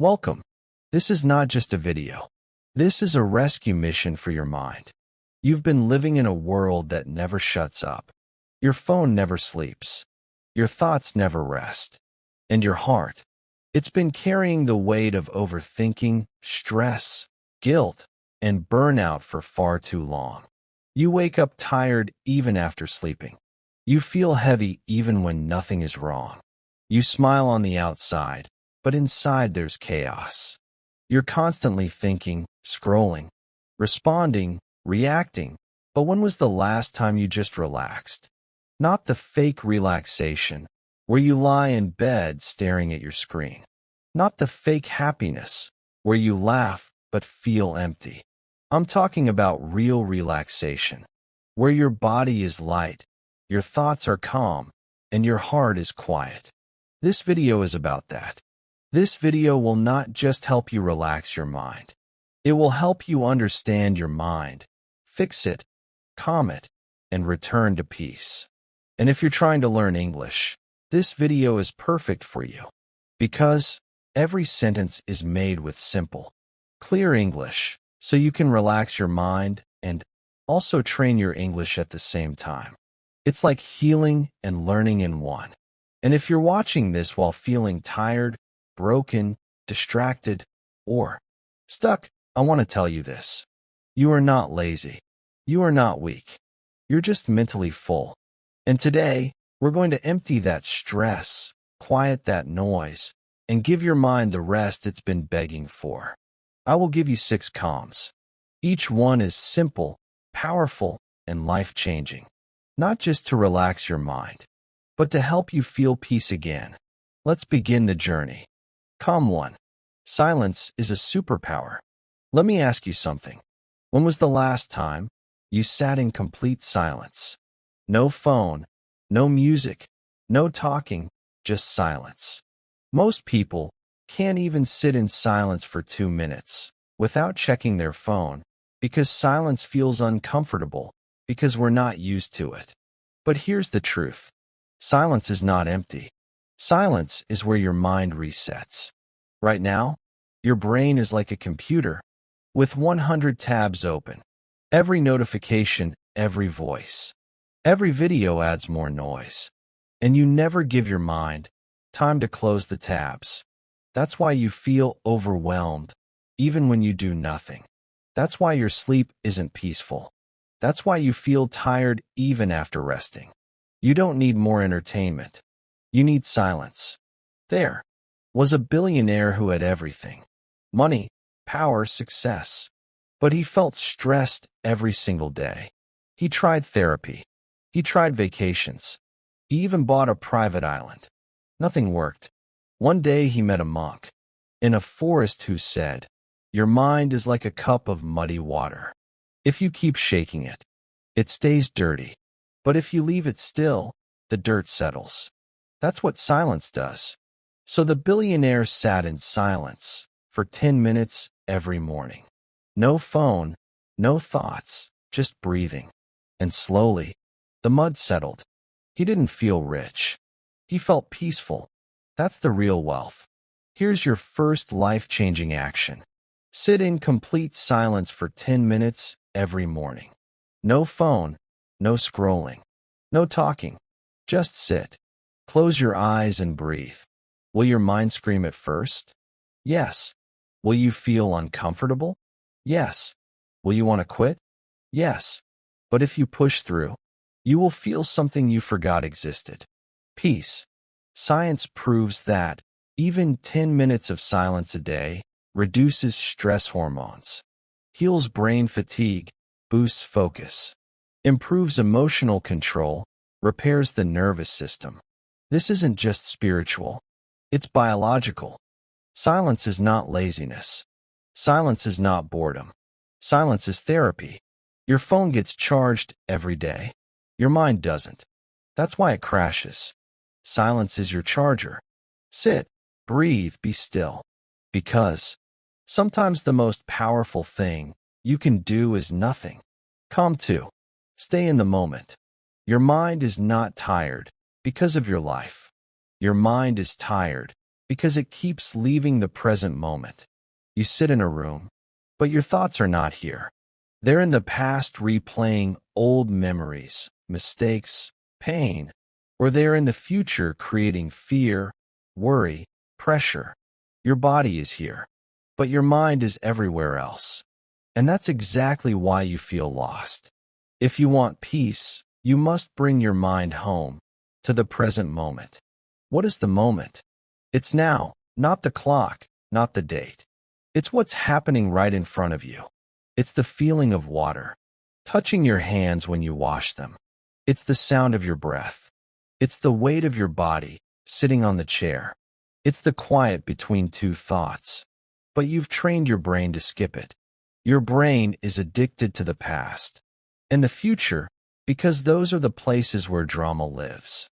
Welcome. This is not just a video. This is a rescue mission for your mind. You've been living in a world that never shuts up. Your phone never sleeps. Your thoughts never rest. And your heart, it's been carrying the weight of overthinking, stress, guilt, and burnout for far too long. You wake up tired even after sleeping. You feel heavy even when nothing is wrong. You smile on the outside, but inside there's chaos. You're constantly thinking, scrolling, responding, reacting. But when was the last time you just relaxed? Not the fake relaxation, where you lie in bed staring at your screen. Not the fake happiness, where you laugh but feel empty. I'm talking about real relaxation, where your body is light, your thoughts are calm, and your heart is quiet. This video is about that. This video will not just help you relax your mind. It will help you understand your mind, fix it, calm it, and return to peace. And if you're trying to learn English, this video is perfect for you. Because every sentence is made with simple, clear English, so you can relax your mind and also train your English at the same time. It's like healing and learning in one. And if you're watching this while feeling tired, broken, distracted, or stuck, I want to tell you this. You are not lazy. You are not weak. You're just mentally full. And today, we're going to empty that stress, quiet that noise, and give your mind the rest it's been begging for. I will give you 6 calms. Each one is simple, powerful, and life-changing. Not just to relax your mind, but to help you feel peace again. Let's begin the journey. Calm 1. Silence is a superpower. Let me ask you something. When was the last time you sat in complete silence? No phone, no music, no talking, just silence. Most people can't even sit in silence for 2 minutes without checking their phone because silence feels uncomfortable because we're not used to it. But here's the truth. Silence is not empty. Silence is where your mind resets. Right now, your brain is like a computer with 100 tabs open. Every notification, every voice, every video adds more noise. And you never give your mind time to close the tabs. That's why you feel overwhelmed, even when you do nothing. That's why your sleep isn't peaceful. That's why you feel tired even after resting. You don't need more entertainment. You need silence. There was a billionaire who had everything. Money, power, success. But he felt stressed every single day. He tried therapy. He tried vacations. He even bought a private island. Nothing worked. One day he met a monk in a forest who said, "Your mind is like a cup of muddy water. If you keep shaking it, it stays dirty. But if you leave it still, the dirt settles." That's what silence does. So the billionaire sat in silence for 10 minutes every morning. No phone, no thoughts, just breathing. And slowly, the mud settled. He didn't feel rich. He felt peaceful. That's the real wealth. Here's your first life-changing action. Sit in complete silence for 10 minutes every morning. No phone, no scrolling, no talking. Just sit. Close your eyes and breathe. Will your mind scream at first? Yes. Will you feel uncomfortable? Yes. Will you want to quit? Yes. But if you push through, you will feel something you forgot existed. Peace. Science proves that even 10 minutes of silence a day reduces stress hormones, heals brain fatigue, boosts focus, improves emotional control, repairs the nervous system. This isn't just spiritual. It's biological. Silence is not laziness. Silence is not boredom. Silence is therapy. Your phone gets charged every day. Your mind doesn't. That's why it crashes. Silence is your charger. Sit, breathe, be still. Because sometimes the most powerful thing you can do is nothing. Calm 2. Stay in the moment. Your mind is not tired because of your life. Your mind is tired Because it keeps leaving the present moment. You sit in a room, but your thoughts are not here. They're in the past replaying old memories, mistakes, pain, or they're in the future creating fear, worry, pressure. Your body is here, but your mind is everywhere else. And that's exactly why you feel lost. If you want peace, you must bring your mind home, to the present moment. What is the moment? It's now, not the clock, not the date. It's what's happening right in front of you. It's the feeling of water, touching your hands when you wash them. It's the sound of your breath. It's the weight of your body, sitting on the chair. It's the quiet between two thoughts. But you've trained your brain to skip it. Your brain is addicted to the past and the future because those are the places where drama lives.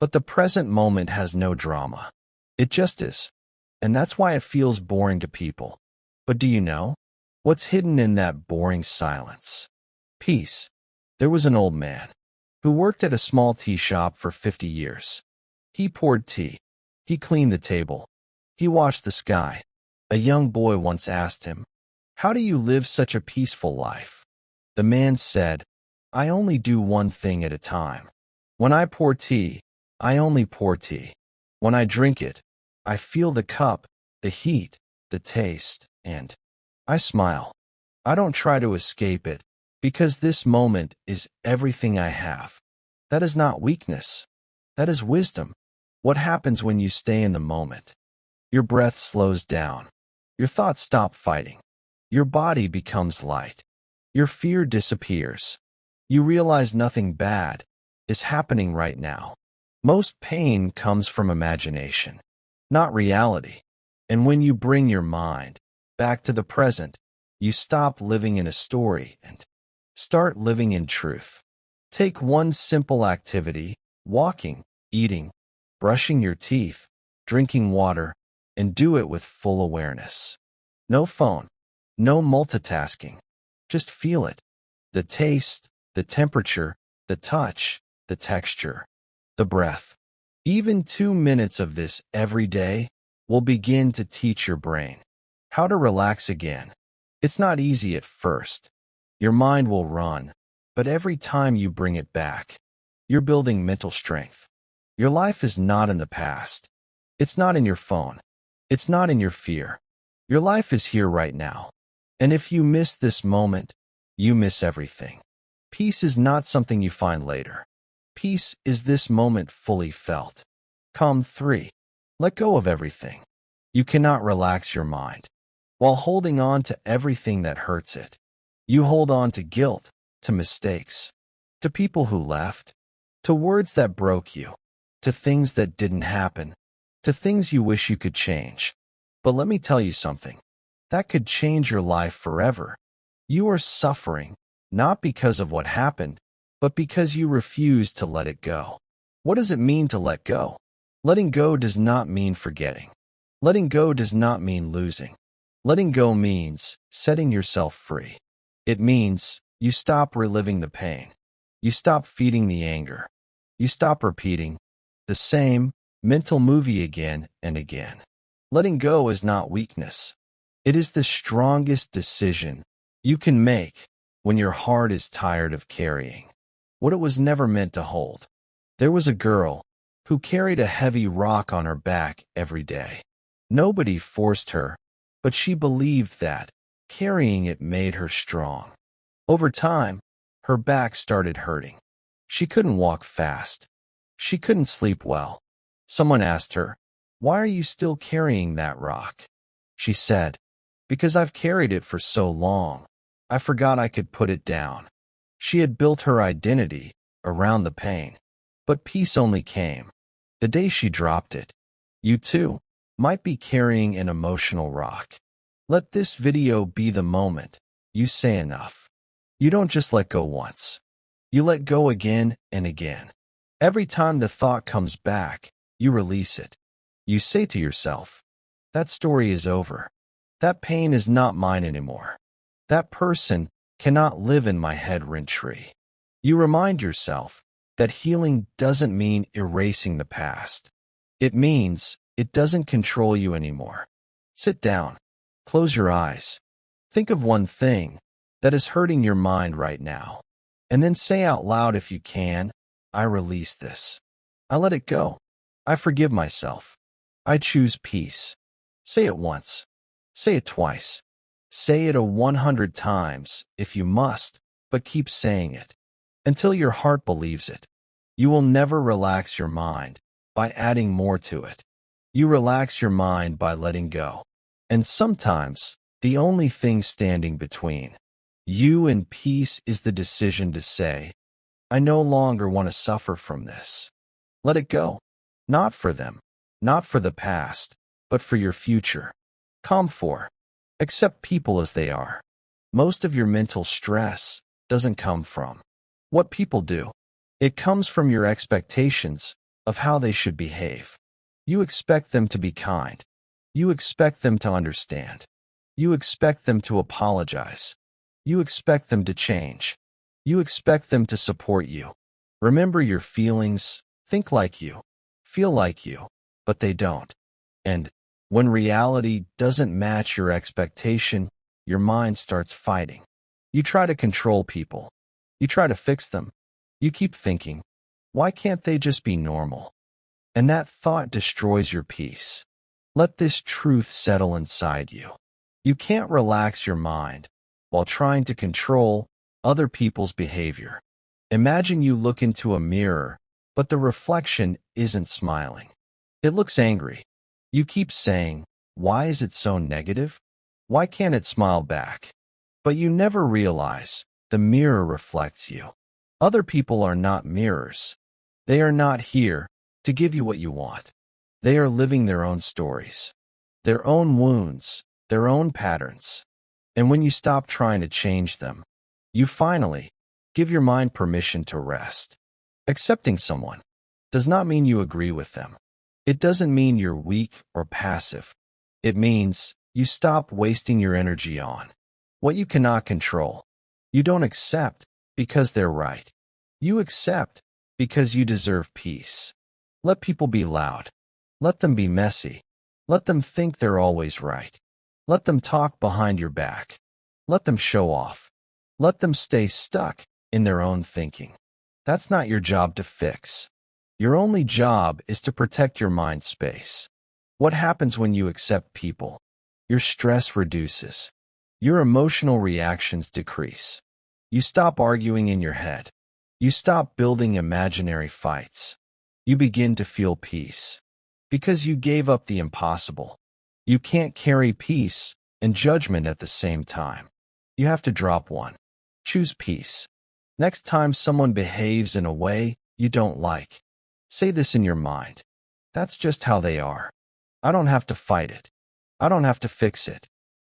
But the present moment has no drama. It just is. And that's why it feels boring to people. But do you know what's hidden in that boring silence? Peace. There was an old man who worked at a small tea shop for 50 years. He poured tea. He cleaned the table. He watched the sky. A young boy once asked him, "How do you live such a peaceful life?" The man said, "I only do one thing at a time. When I pour tea, I only pour tea. When I drink it, I feel the cup, the heat, the taste, and I smile. I don't try to escape it, because this moment is everything I have." That is not weakness. That is wisdom. What happens when you stay in the moment? Your breath slows down. Your thoughts stop fighting. Your body becomes light. Your fear disappears. You realize nothing bad is happening right now. Most pain comes from imagination, not reality. And when you bring your mind back to the present, you stop living in a story and start living in truth. Take one simple activity: walking, eating, brushing your teeth, drinking water, and do it with full awareness. No phone, no multitasking. Just feel it. The taste, the temperature, the touch, the texture, the breath. Even 2 minutes of this every day will begin to teach your brain how to relax again. It's not easy at first. Your mind will run, but every time you bring it back, you're building mental strength. Your life is not in the past. It's not in your phone. It's not in your fear. Your life is here right now. And if you miss this moment, you miss everything. Peace is not something you find later. Peace is this moment fully felt. Calm 3. Let go of everything. You cannot relax your mind while holding on to everything that hurts it. You hold on to guilt, to mistakes, to people who left, to words that broke you, to things that didn't happen, to things you wish you could change. But let me tell you something. That could change your life forever. You are suffering, not because of what happened, but because you refuse to let it go. What does it mean to let go? Letting go does not mean forgetting. Letting go does not mean losing. Letting go means setting yourself free. It means you stop reliving the pain. You stop feeding the anger. You stop repeating the same mental movie again and again. Letting go is not weakness. It is the strongest decision you can make when your heart is tired of carrying what it was never meant to hold. There was a girl who carried a heavy rock on her back every day. Nobody forced her, but she believed that carrying it made her strong. Over time, her back started hurting. She couldn't walk fast. She couldn't sleep well. Someone asked her, "Why are you still carrying that rock?" She said, "Because I've carried it for so long. I forgot I could put it down." She had built her identity around the pain, but peace only came the day she dropped it. You too might be carrying an emotional rock. Let this video be the moment you say enough. You don't just let go once. You let go again and again. Every time the thought comes back, you release it. You say to yourself, "That story is over. That pain is not mine anymore. That person cannot live in my head rent-free." You remind yourself that healing doesn't mean erasing the past. It means It doesn't control you anymore. Sit down. Close your eyes. Think of one thing that is hurting your mind right now. And then say out loud if you can, I release this. I let it go. I forgive myself. I choose peace. Say it once. Say it twice. Say it 100 times if you must, but keep saying it until your heart believes it. You will never relax your mind by adding more to it. You relax your mind by letting go. And sometimes, the only thing standing between you and peace is the decision to say, I no longer want to suffer from this. Let it go. Not for them, not for the past, but for your future. Calm 4. Accept people as they are. Most of your mental stress doesn't come from what people do. It comes from your expectations of how they should behave. You expect them to be kind. You expect them to understand. You expect them to apologize. You expect them to change. You expect them to support you. Remember your feelings, think like you, feel like you, but they don't. And when reality doesn't match your expectation, your mind starts fighting. You try to control people. You try to fix them. You keep thinking, why can't they just be normal? And that thought destroys your peace. Let this truth settle inside you. You can't relax your mind while trying to control other people's behavior. Imagine you look into a mirror, but the reflection isn't smiling. It looks angry. You keep saying, why is it so negative? Why can't it smile back? But you never realize the mirror reflects you. Other people are not mirrors. They are not here to give you what you want. They are living their own stories, their own wounds, their own patterns. And when you stop trying to change them, you finally give your mind permission to rest. Accepting someone does not mean you agree with them. It doesn't mean you're weak or passive. It means you stop wasting your energy on what you cannot control. You don't accept because they're right. You accept because you deserve peace. Let people be loud. Let them be messy. Let them think they're always right. Let them talk behind your back. Let them show off. Let them stay stuck in their own thinking. That's not your job to fix. Your only job is to protect your mind space. What happens when you accept people? Your stress reduces. Your emotional reactions decrease. You stop arguing in your head. You stop building imaginary fights. You begin to feel peace. Because you gave up the impossible. You can't carry peace and judgment at the same time. You have to drop one. Choose peace. Next time someone behaves in a way you don't like, say this in your mind. That's just how they are. I don't have to fight it. I don't have to fix it.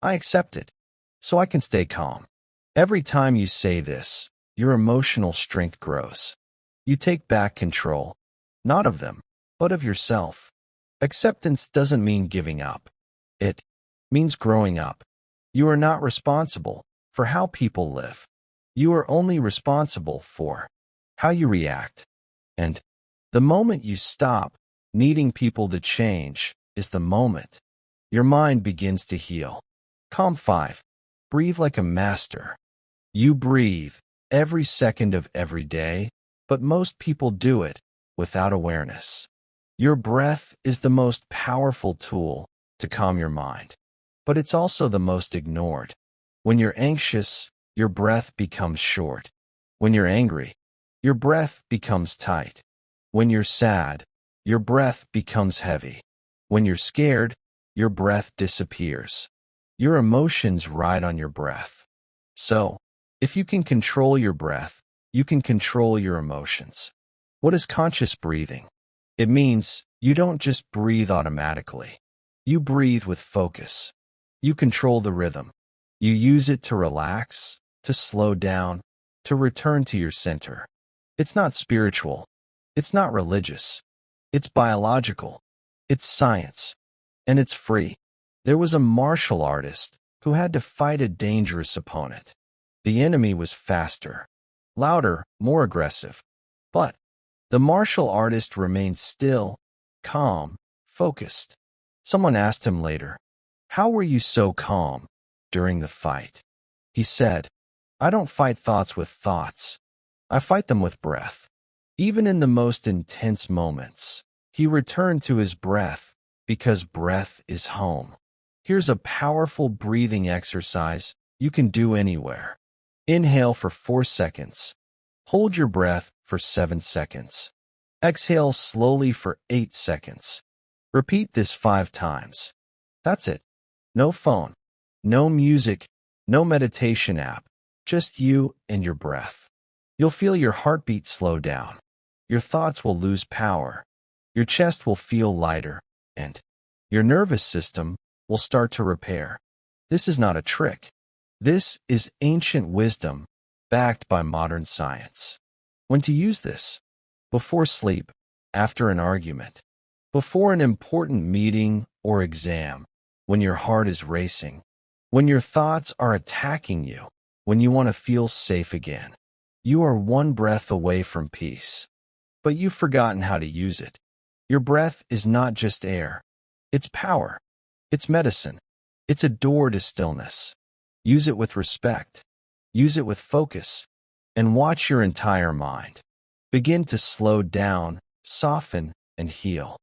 I accept it, so I can stay calm. Every time you say this, your emotional strength grows. You take back control, not of them, but of yourself. Acceptance doesn't mean giving up. It means growing up. You are not responsible for how people live. You are only responsible for how you react. And the moment you stop needing people to change is the moment your mind begins to heal. Calm 5. Breathe like a master. You breathe every second of every day, but most people do it without awareness. Your breath is the most powerful tool to calm your mind, but it's also the most ignored. When you're anxious, your breath becomes short. When you're angry, your breath becomes tight. When you're sad, your breath becomes heavy. When you're scared, your breath disappears. Your emotions ride on your breath. So, if you can control your breath, you can control your emotions. What is conscious breathing? It means you don't just breathe automatically. You breathe with focus. You control the rhythm. You use it to relax, to slow down, to return to your center. It's not spiritual. It's not religious. It's biological. It's science. And it's free. There was a martial artist who had to fight a dangerous opponent. The enemy was faster, louder, more aggressive. But the martial artist remained still, calm, focused. Someone asked him later, "How were you so calm during the fight?" He said, "I don't fight thoughts with thoughts. I fight them with breath." Even in the most intense moments, he returned to his breath because breath is home. Here's a powerful breathing exercise you can do anywhere. Inhale for 4 seconds. Hold your breath for 7 seconds. Exhale slowly for 8 seconds. Repeat this 5 times. That's it. No phone, no music, no meditation app, just you and your breath. You'll feel your heartbeat slow down. Your thoughts will lose power. Your chest will feel lighter, and your nervous system will start to repair. This is not a trick. This is ancient wisdom backed by modern science. When to use this? Before sleep, after an argument, before an important meeting or exam, when your heart is racing, when your thoughts are attacking you, when you want to feel safe again. You are one breath away from peace, but you've forgotten how to use it. Your breath is not just air. It's power. It's medicine. It's a door to stillness. Use it with respect. Use it with focus. And watch your entire mind begin to slow down, soften, and heal.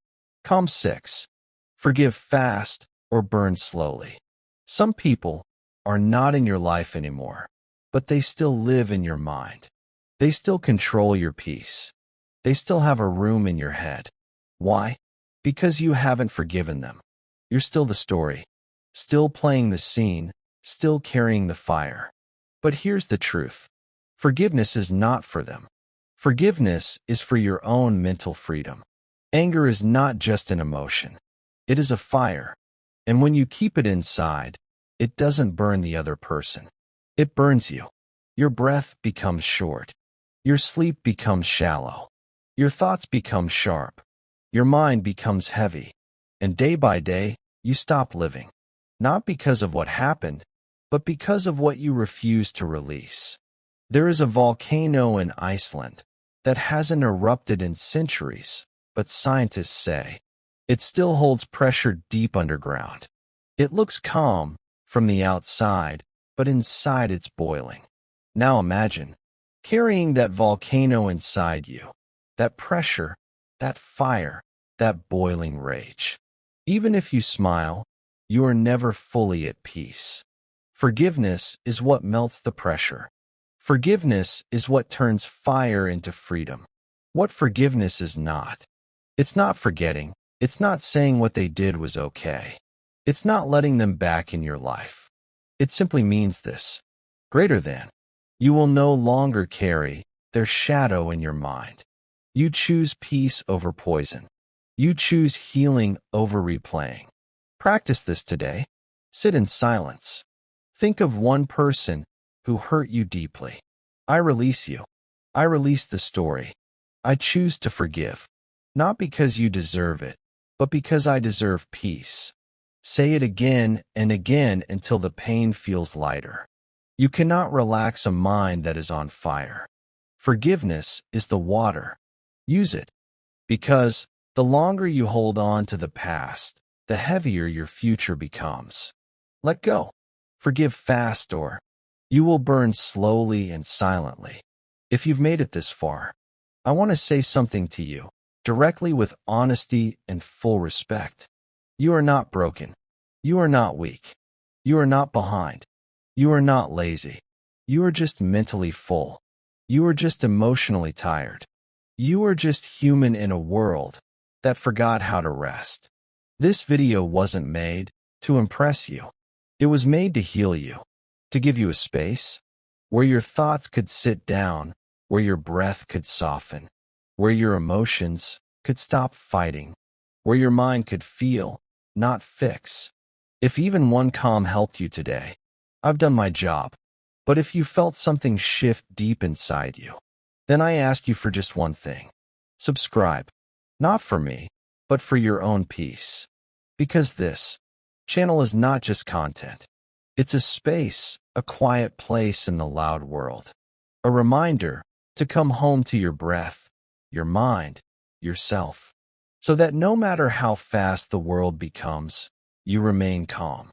Calm 6. Forgive fast or burn slowly. Some people are not in your life anymore, but they still live in your mind. They still control your peace. They still have a room in your head. Why? Because you haven't forgiven them. You're still the story, still playing the scene, still carrying the fire. But here's the truth. Forgiveness is not for them. Forgiveness is for your own mental freedom. Anger is not just an emotion. It is a fire. And when you keep it inside, it doesn't burn the other person. It burns you. Your breath becomes short. Your sleep becomes shallow. Your thoughts become sharp. Your mind becomes heavy. And day by day, you stop living. Not because of what happened, but because of what you refuse to release. There is a volcano in Iceland that hasn't erupted in centuries, but scientists say it still holds pressure deep underground. It looks calm from the outside, but inside it's boiling. Now imagine carrying that volcano inside you, that pressure, that fire, that boiling rage. Even if you smile, you are never fully at peace. Forgiveness is what melts the pressure. Forgiveness is what turns fire into freedom. What forgiveness is not. It's not forgetting. It's not saying what they did was okay. It's not letting them back in your life. It simply means this. Greater than. You will no longer carry their shadow in your mind. You choose peace over poison. You choose healing over replaying. Practice this today. Sit in silence. Think of one person who hurt you deeply. I release you. I release the story. I choose to forgive. Not because you deserve it, but because I deserve peace. Say it again and again until the pain feels lighter. You cannot relax a mind that is on fire. Forgiveness is the water. Use it. Because the longer you hold on to the past, the heavier your future becomes. Let go. Forgive fast or you will burn slowly and silently. If you've made it this far, I want to say something to you, directly with honesty and full respect. You are not broken. You are not weak. You are not behind. You are not lazy. You are just mentally full. You are just emotionally tired. You are just human in a world that forgot how to rest. This video wasn't made to impress you. It was made to heal you, to give you a space where your thoughts could sit down, where your breath could soften, where your emotions could stop fighting, where your mind could feel, not fix. If even one calm helped you today, I've done my job. But if you felt something shift deep inside you, then I ask you for just one thing. Subscribe. Not for me, but for your own peace. Because this channel is not just content. It's a space, a quiet place in the loud world. A reminder to come home to your breath, your mind, yourself. so that no matter how fast the world becomes, you remain calm.